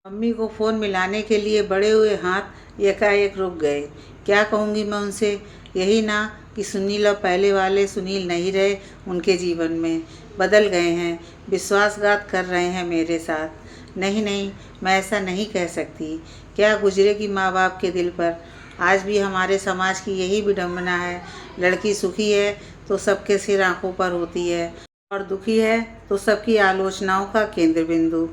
Mummy को phone मिलाने के लिए बढ़े हुए हाथ एकाएक रुक गए। क्या कहूँगी मैं उनसे? यही ना कि सुनील अब पहले वाले सुनील नहीं रहे उनके जीवन में, बदल गए हैं, विश्वासघात कर रहे हैं मेरे साथ। नहीं नहीं, मैं ऐसा नहीं कह सकती। क्या गुजरेगी माँ बाप के दिल पर। आज भी हमारे समाज की यही विडंबना है, लड़की सुखी है तो सबके सिर आंखों पर होती है, और दुखी है तो सबकी आलोचनाओं का केंद्र बिंदु।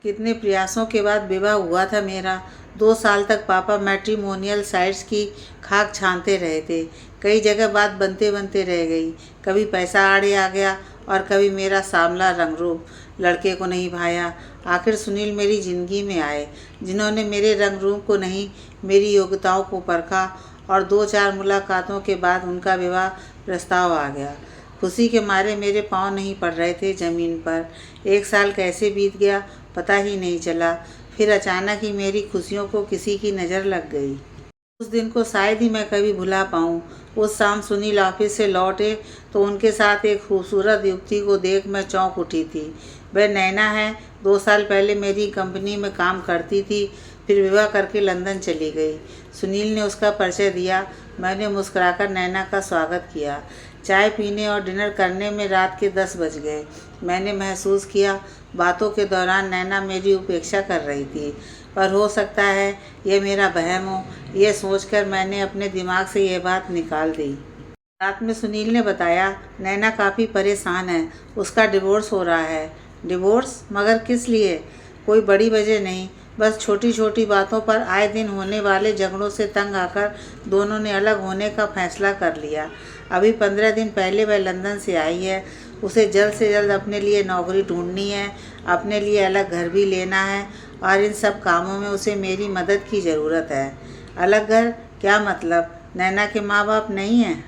कितने प्रयासों के बाद विवाह हुआ था मेरा। 2 साल तक पापा मैट्रिमोनियल साइट्स की खाक छानते रहे थे। कई जगह बात बनते बनते रह गई। कभी पैसा आड़े आ गया और कभी मेरा सांवला रंग रूप लड़के को नहीं भाया। आखिर सुनील मेरी ज़िंदगी में आए, जिन्होंने मेरे रंग रूप को नहीं, मेरी योग्यताओं को परखा, और 2-4 मुलाकातों के बाद उनका विवाह प्रस्ताव आ गया। खुशी के मारे मेरे पाँव नहीं पड़ रहे थे ज़मीन पर। 1 साल कैसे बीत गया पता ही नहीं चला। फिर अचानक ही मेरी खुशियों को किसी की नज़र लग गई। उस दिन को शायद ही मैं कभी भुला पाऊँ। उस शाम सुनील ऑफिस से लौटे तो उनके साथ एक खूबसूरत युवती को देख मैं चौंक उठी थी। वह नैना है, 2 साल पहले मेरी कंपनी में काम करती थी, फिर विवाह करके लंदन चली गई। सुनील ने उसका परिचय दिया। मैंने मुस्कुराकर नैना का स्वागत किया। चाय पीने और डिनर करने में रात के 10 बज गए। मैंने महसूस किया बातों के दौरान नैना मेरी उपेक्षा कर रही थी, पर हो सकता है यह मेरा वहम हो। यह सोचकर मैंने अपने दिमाग से यह बात निकाल दी। रात में सुनील ने बताया, नैना काफ़ी परेशान है, उसका डिवोर्स हो रहा है। डिवोर्स? मगर किस लिए? कोई बड़ी वजह नहीं, बस छोटी छोटी बातों पर आए दिन होने वाले झगड़ों से तंग आकर दोनों ने अलग होने का फैसला कर लिया। अभी 15 दिन पहले वह लंदन से आई है। उसे जल्द से जल्द अपने लिए नौकरी ढूंढनी है, अपने लिए अलग घर भी लेना है, और इन सब कामों में उसे मेरी मदद की ज़रूरत है। अलग घर? क्या मतलब? नैना के माँ बाप नहीं हैं?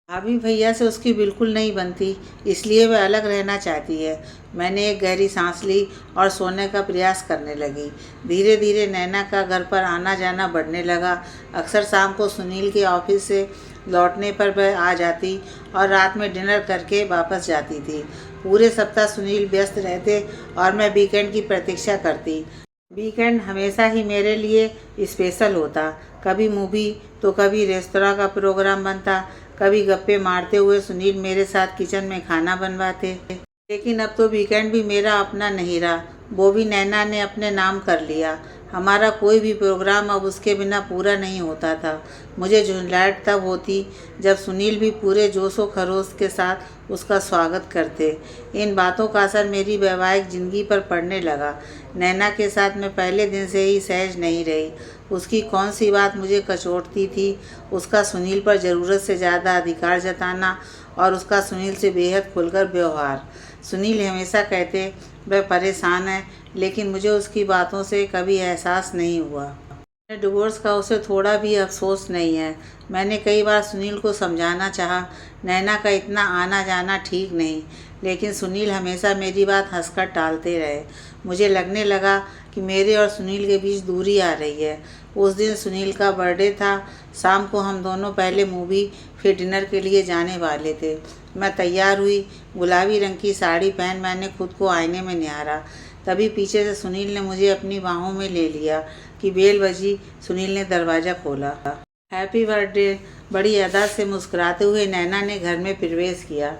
भाभी भैया से उसकी बिल्कुल नहीं बनती, इसलिए वह अलग रहना चाहती है। मैंने एक गहरी सांस ली और सोने का प्रयास करने लगी। धीरे धीरे नैना का घर पर आना जाना बढ़ने लगा। अक्सर शाम को सुनील के ऑफिस से लौटने पर वह आ जाती और रात में डिनर करके वापस जाती थी। पूरे सप्ताह सुनील व्यस्त रहते और मैं वीकेंड की प्रतीक्षा करती। वीकेंड हमेशा ही मेरे लिए स्पेशल होता। कभी मूवी तो कभी रेस्तोरां का प्रोग्राम बनता, कभी गप्पे मारते हुए सुनील मेरे साथ किचन में खाना बनवाते। लेकिन अब तो वीकेंड भी मेरा अपना नहीं रहा, वो भी नैना ने अपने नाम कर लिया। हमारा कोई भी प्रोग्राम अब उसके बिना पूरा नहीं होता था। मुझे झुंझलाहट तब होती जब सुनील भी पूरे जोशो खरोश के साथ उसका स्वागत करते। इन बातों का असर मेरी वैवाहिक ज़िंदगी पर पड़ने लगा। नैना के साथ मैं पहले दिन से ही सहज नहीं रही। उसकी कौन सी बात मुझे कचोटती थी? उसका सुनील पर ज़रूरत से ज़्यादा अधिकार जताना और उसका सुनील से बेहद खुलकर व्यवहार। सुनील हमेशा कहते वह परेशान है, लेकिन मुझे उसकी बातों से कभी एहसास नहीं हुआ। अपने डिवोर्स का उसे थोड़ा भी अफसोस नहीं है। मैंने कई बार सुनील को समझाना चाहा, नैना का इतना आना जाना ठीक नहीं, लेकिन सुनील हमेशा मेरी बात हंसकर टालते रहे। मुझे लगने लगा कि मेरे और सुनील के बीच दूरी आ रही है। उस दिन सुनील का बर्थडे था। शाम को हम दोनों पहले मूवी फिर डिनर के लिए जाने वाले थे। मैं तैयार हुई। गुलाबी रंग की साड़ी पहन मैंने खुद को आईने में निहारा। तभी पीछे से सुनील ने मुझे अपनी बाहों में ले लिया कि बेल बजी। सुनील ने दरवाज़ा खोला। हैप्पी बर्थडे, बड़ी अदा से मुस्कुराते हुए नैना ने घर में प्रवेश किया।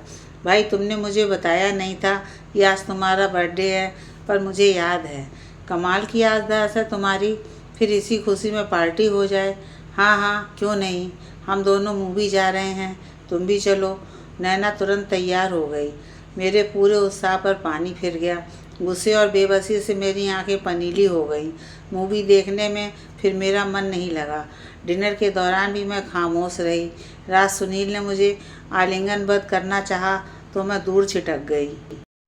भाई, तुमने मुझे बताया नहीं था कि आज तुम्हारा बर्थडे है, पर मुझे याद है। कमाल की याददाश्त है तुम्हारी। फिर इसी खुशी में पार्टी हो जाए। हाँ हाँ, क्यों नहीं। हम दोनों मूवी जा रहे हैं, तुम भी चलो। नैना तुरंत तैयार हो गई। मेरे पूरे उत्साह पर पानी फिर गया। गुस्से और बेबसी से मेरी आंखें पनीली हो गईं। मूवी देखने में फिर मेरा मन नहीं लगा। डिनर के दौरान भी मैं खामोश रही। रात सुनील ने मुझे आलिंगनबद्ध करना चाहा तो मैं दूर छिटक गई।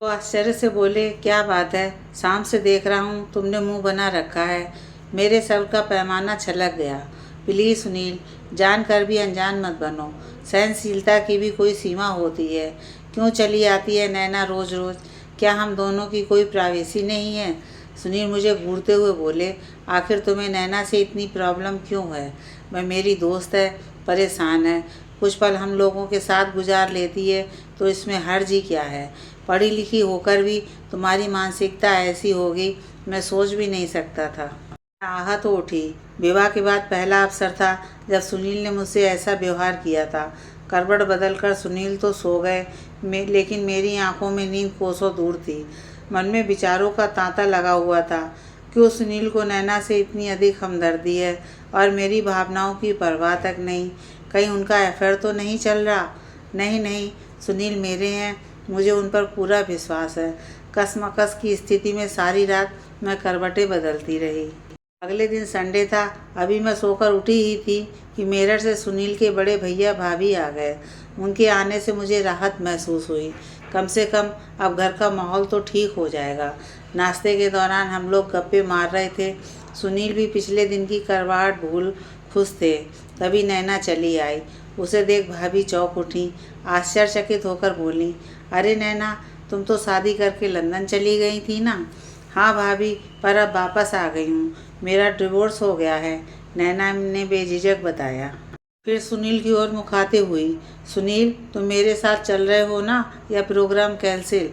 वो आश्चर्य से बोले, क्या बात है, शाम से देख रहा हूँ तुमने मुंह बना रखा है। मेरे सर का पैमाना छलक गया। प्लीज़ सुनील, जानकर भी अनजान मत बनो। सहनशीलता की भी कोई सीमा होती है। क्यों चली आती है नैना रोज़ रोज़? क्या हम दोनों की कोई प्राइवेसी नहीं है? सुनील मुझे घूरते हुए बोले, आखिर तुम्हें नैना से इतनी प्रॉब्लम क्यों है? वह मेरी दोस्त है, परेशान है, कुछ पल हम लोगों के साथ गुजार लेती है तो इसमें हर्ज ही क्या है? पढ़ी लिखी होकर भी तुम्हारी मानसिकता ऐसी होगी मैं सोच भी नहीं सकता था। आहत तो उठी। विवाह के बाद पहला अवसर था जब सुनील ने मुझसे ऐसा व्यवहार किया था। करवट बदलकर सुनील तो सो गए, लेकिन मेरी आंखों में नींद कोसों दूर थी। मन में विचारों का तांता लगा हुआ था। क्यों सुनील को नैना से इतनी अधिक हमदर्दी है और मेरी भावनाओं की परवाह तक नहीं? कहीं उनका अफेयर तो नहीं चल रहा? नहीं नहीं, सुनील मेरे हैं, मुझे उन पर पूरा विश्वास है। कसमकस की स्थिति में सारी रात मैं करवटें बदलती रही। अगले दिन संडे था। अभी मैं सोकर उठी ही थी कि मेरठ से सुनील के बड़े भैया भाभी आ गए। उनके आने से मुझे राहत महसूस हुई। कम से कम अब घर का माहौल तो ठीक हो जाएगा। नाश्ते के दौरान हम लोग गप्पे मार रहे थे। सुनील भी पिछले दिन की करवाहट भूल खुश थे। तभी नैना चली आई। उसे देख भाभी चौंक उठी। आश्चर्यचकित होकर बोली, अरे नैना, तुम तो शादी करके लंदन चली गई थी ना? हाँ भाभी, पर अब वापस आ गई हूँ। मेरा डिवोर्स हो गया है, नैना ने बेझिझक बताया। फिर सुनील की ओर मुखाते हुई, सुनील, तुम मेरे साथ चल रहे हो ना या प्रोग्राम कैंसिल?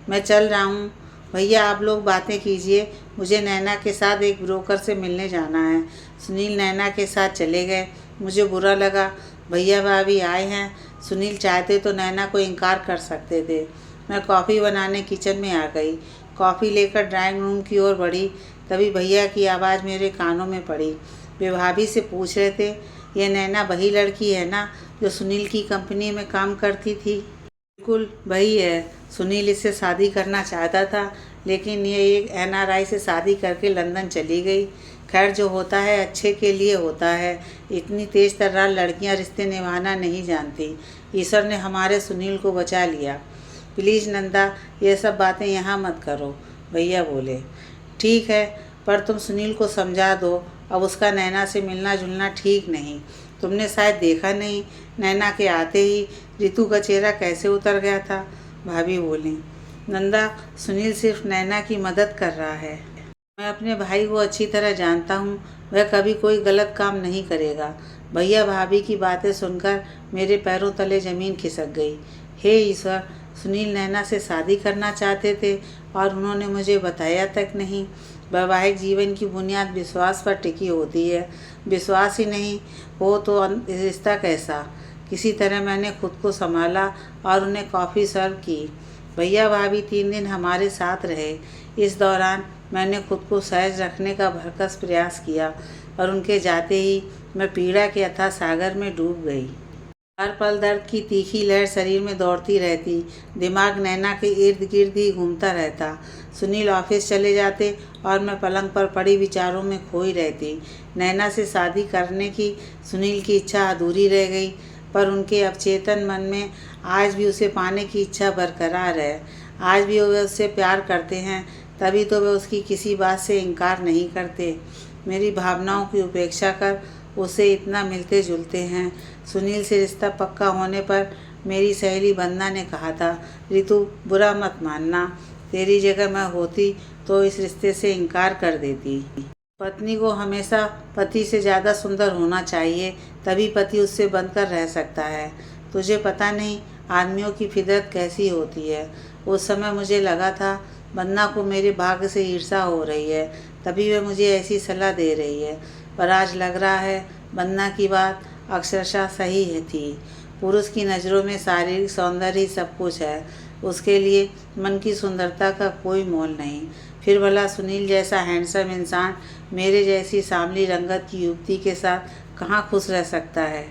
मैं चल रहा हूँ भैया, आप लोग बातें कीजिए, मुझे नैना के साथ एक ब्रोकर से मिलने जाना है। सुनील नैना के साथ चले गए। मुझे बुरा लगा। भैया भाभी आए हैं। सुनील चाहते तो नैना को इनकार कर सकते थे। मैं कॉफ़ी बनाने किचन में आ गई। कॉफ़ी लेकर ड्राइंग रूम की ओर बढ़ी। तभी भैया की आवाज़ मेरे कानों में पड़ी। वे भाभी से पूछ रहे थे, ये नैना वही लड़की है ना जो सुनील की कंपनी में काम करती थी? बिल्कुल वही है। सुनील इससे शादी करना चाहता था, लेकिन ये एक NRI से शादी करके लंदन चली गई। खैर, जो होता है अच्छे के लिए होता है। इतनी तेज तर्रार लड़कियां रिश्ते निभाना नहीं जानती। ईश्वर ने हमारे सुनील को बचा लिया। प्लीज़ नंदा, ये सब बातें यहाँ मत करो, भैया बोले। ठीक है, पर तुम सुनील को समझा दो, अब उसका नैना से मिलना जुलना ठीक नहीं। तुमने शायद देखा नहीं, नैना के आते ही रितु का चेहरा कैसे उतर गया था, भाभी बोली। नंदा, सुनील सिर्फ नैना की मदद कर रहा है। मैं अपने भाई को अच्छी तरह जानता हूँ, वह कभी कोई गलत काम नहीं करेगा। भैया भाभी की बातें सुनकर मेरे पैरों तले ज़मीन खिसक गई। हे ईश्वर, सुनील नैना से शादी करना चाहते थे और उन्होंने मुझे बताया तक नहीं। वैवाहिक जीवन की बुनियाद विश्वास पर टिकी होती है। विश्वास ही नहीं हो तो रिश्ता कैसा? किसी तरह मैंने खुद को संभाला और उन्हें कॉफ़ी सर्व की। भैया भाभी 3 दिन हमारे साथ रहे। इस दौरान मैंने खुद को सहज रखने का भरकस प्रयास किया, और उनके जाते ही मैं पीड़ा के अथाह सागर में डूब गई। हर पल दर्द की तीखी लहर शरीर में दौड़ती रहती। दिमाग नैना के इर्द गिर्द ही घूमता रहता। सुनील ऑफिस चले जाते और मैं पलंग पर पड़ी विचारों में खोई रहती। नैना से शादी करने की सुनील की इच्छा अधूरी रह गई, पर उनके अवचेतन मन में आज भी उसे पाने की इच्छा बरकरार है। आज भी वे उससे प्यार करते हैं, तभी तो वे उसकी किसी बात से इनकार नहीं करते। मेरी भावनाओं की उपेक्षा कर उससे इतना मिलते जुलते हैं। सुनील से रिश्ता पक्का होने पर मेरी सहेली वंदना ने कहा था, रितु, बुरा मत मानना, तेरी जगह मैं होती तो इस रिश्ते से इनकार कर देती। पत्नी को हमेशा पति से ज़्यादा सुंदर होना चाहिए, तभी पति उससे बनकर रह सकता है। तुझे पता नहीं आदमियों की फितरत कैसी होती है। उस समय मुझे लगा था वंदना को मेरे भाग्य से ईर्ष्या हो रही है, तभी वह मुझे ऐसी सलाह दे रही है। पर आज लग रहा है वंदना की बात अक्षरशः सही है थी। पुरुष की नज़रों में शारीरिक सौंदर्य ही सब कुछ है, उसके लिए मन की सुंदरता का कोई मोल नहीं। फिर भला सुनील जैसा हैंडसम इंसान मेरे जैसी सांवली रंगत की युवती के साथ कहाँ खुश रह सकता है?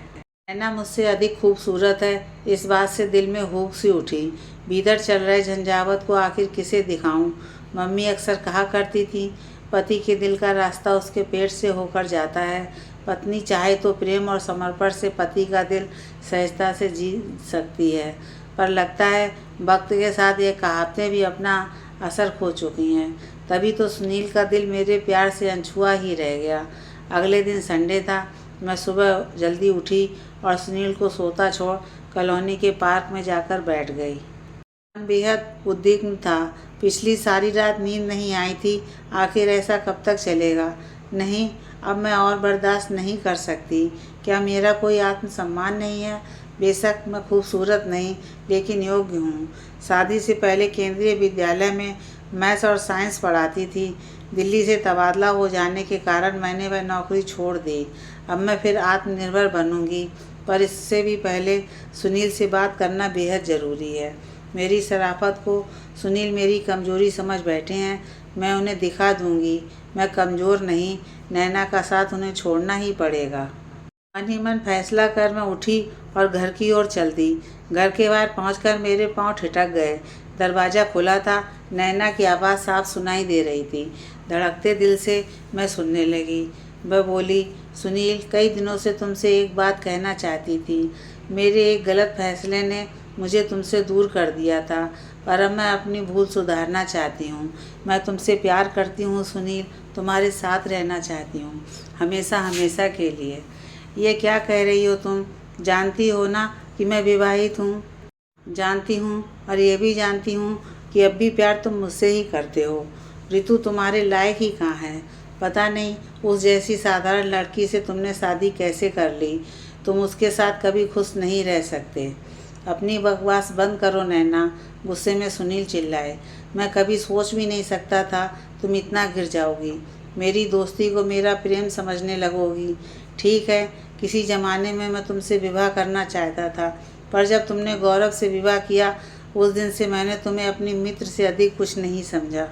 नैना मुझसे अधिक खूबसूरत है, इस बात से दिल में हुक सी उठी। भीतर चल रहे झंझावत को आखिर किसे दिखाऊं? मम्मी अक्सर कहा करती थी, पति के दिल का रास्ता उसके पेट से होकर जाता है। पत्नी चाहे तो प्रेम और समर्पण से पति का दिल सहजता से जी सकती है, पर लगता है वक्त के साथ ये कहावतें भी अपना असर खो चुकी हैं। तभी तो सुनील का दिल मेरे प्यार से अनछुआ ही रह गया। अगले दिन संडे था। मैं सुबह जल्दी उठी और सुनील को सोता छोड़ कॉलोनी के पार्क में जाकर बैठ गई। मन बेहद उद्विग्न था। पिछली सारी रात नींद नहीं आई थी। आखिर ऐसा कब तक चलेगा? नहीं, अब मैं और बर्दाश्त नहीं कर सकती। क्या मेरा कोई आत्मसम्मान नहीं है? बेशक मैं खूबसूरत नहीं, लेकिन योग्य हूँ। शादी से पहले केंद्रीय विद्यालय में मैथ्स और साइंस पढ़ाती थी। दिल्ली से तबादला हो जाने के कारण मैंने वह नौकरी छोड़ दी। अब मैं फिर आत्मनिर्भर बनूंगी, पर इससे भी पहले सुनील से बात करना बेहद ज़रूरी है। मेरी शराफत को सुनील मेरी कमज़ोरी समझ बैठे हैं। मैं उन्हें दिखा दूंगी मैं कमज़ोर नहीं, नैना का साथ उन्हें छोड़ना ही पड़ेगा। मन ही मन फैसला कर मैं उठी और घर की ओर चल दी। घर के बाहर पहुंचकर मेरे पांव ठिठक गए। दरवाज़ा खुला था। नैना की आवाज़ साफ सुनाई दे रही थी। धड़कते दिल से मैं सुनने लगी। वह बोली, सुनील, कई दिनों से तुमसे एक बात कहना चाहती थी। मेरे एक गलत फैसले ने मुझे तुमसे दूर कर दिया था, पर अब मैं अपनी भूल सुधारना चाहती हूँ। मैं तुमसे प्यार करती हूँ सुनील, तुम्हारे साथ रहना चाहती हूँ, हमेशा हमेशा के लिए। ये क्या कह रही हो तुम? जानती हो ना कि मैं विवाहित हूँ। जानती हूँ, और ये भी जानती हूँ कि अब भी प्यार तुम मुझसे ही करते हो। ऋतु तुम्हारे लायक ही कहाँ है। पता नहीं उस जैसी साधारण लड़की से तुमने शादी कैसे कर ली। तुम उसके साथ कभी खुश नहीं रह सकते। अपनी बकवास बंद करो नैना, गुस्से में सुनील चिल्लाए। मैं कभी सोच भी नहीं सकता था तुम इतना गिर जाओगी। मेरी दोस्ती को मेरा प्रेम समझने लगोगी। ठीक है, किसी ज़माने में मैं तुमसे विवाह करना चाहता था, पर जब तुमने गौरव से विवाह किया उस दिन से मैंने तुम्हें अपनी मित्र से अधिक कुछ नहीं समझा।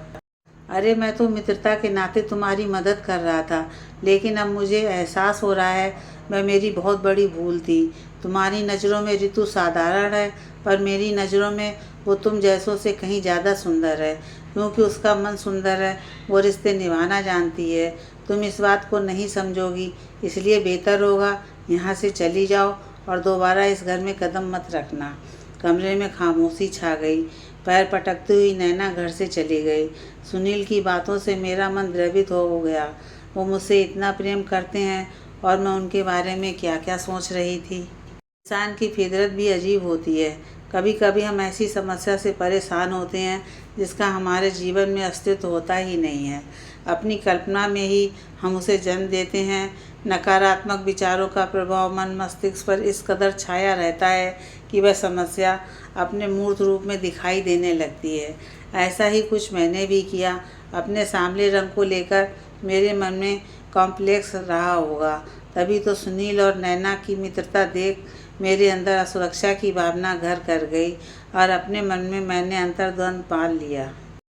अरे मैं तो मित्रता के नाते तुम्हारी मदद कर रहा था, लेकिन अब मुझे एहसास हो रहा है वह मेरी बहुत बड़ी भूल थी। तुम्हारी नज़रों में ऋतु साधारण है, पर मेरी नज़रों में वो तुम जैसों से कहीं ज़्यादा सुंदर है, क्योंकि उसका मन सुंदर है, वो रिश्ते निभाना जानती है। तुम इस बात को नहीं समझोगी, इसलिए बेहतर होगा यहाँ से चली जाओ और दोबारा इस घर में कदम मत रखना। कमरे में खामोशी छा गई। पैर पटकती हुई नैना घर से चली गई। सुनील की बातों से मेरा मन द्रवित हो गया। वो मुझसे इतना प्रेम करते हैं और मैं उनके बारे में क्या क्या सोच रही थी। इंसान की फितरत भी अजीब होती है। कभी कभी हम ऐसी समस्या से परेशान होते हैं जिसका हमारे जीवन में अस्तित्व होता ही नहीं है। अपनी कल्पना में ही हम उसे जन्म देते हैं। नकारात्मक विचारों का प्रभाव मन मस्तिष्क पर इस कदर छाया रहता है कि वह समस्या अपने मूर्त रूप में दिखाई देने लगती है। ऐसा ही कुछ मैंने भी किया। अपने सांवले रंग को लेकर मेरे मन में कॉम्प्लेक्स रहा होगा। तभी तो सुनील और नैना की मित्रता देख मेरे अंदर असुरक्षा की भावना घर कर गई और अपने मन में मैंने अंतर्द्वंद पाल लिया।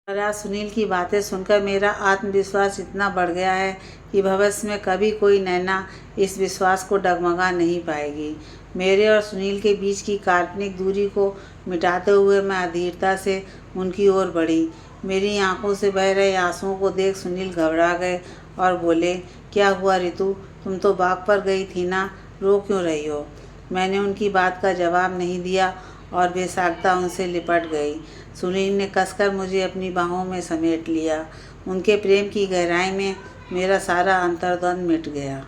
पर आज सुनील की बातें सुनकर मेरा आत्मविश्वास इतना बढ़ गया है कि भविष्य में कभी कोई नैना इस विश्वास को डगमगा नहीं पाएगी। मेरे और सुनील के बीच की काल्पनिक दूरी को मिटाते हुए मैं अधीरता से उनकी ओर बढ़ी। मेरी आंखों से बह रहे आंसुओं को देख सुनील घबरा गए और बोले, क्या हुआ ऋतु, तुम तो बाग पर गई थी ना, रो क्यों रही हो? मैंने उनकी बात का जवाब नहीं दिया और बेसाख्ता उनसे लिपट गई। सुनील ने कसकर मुझे अपनी बाहों में समेट लिया। उनके प्रेम की गहराई में मेरा सारा अंतर्द्वंद मिट गया।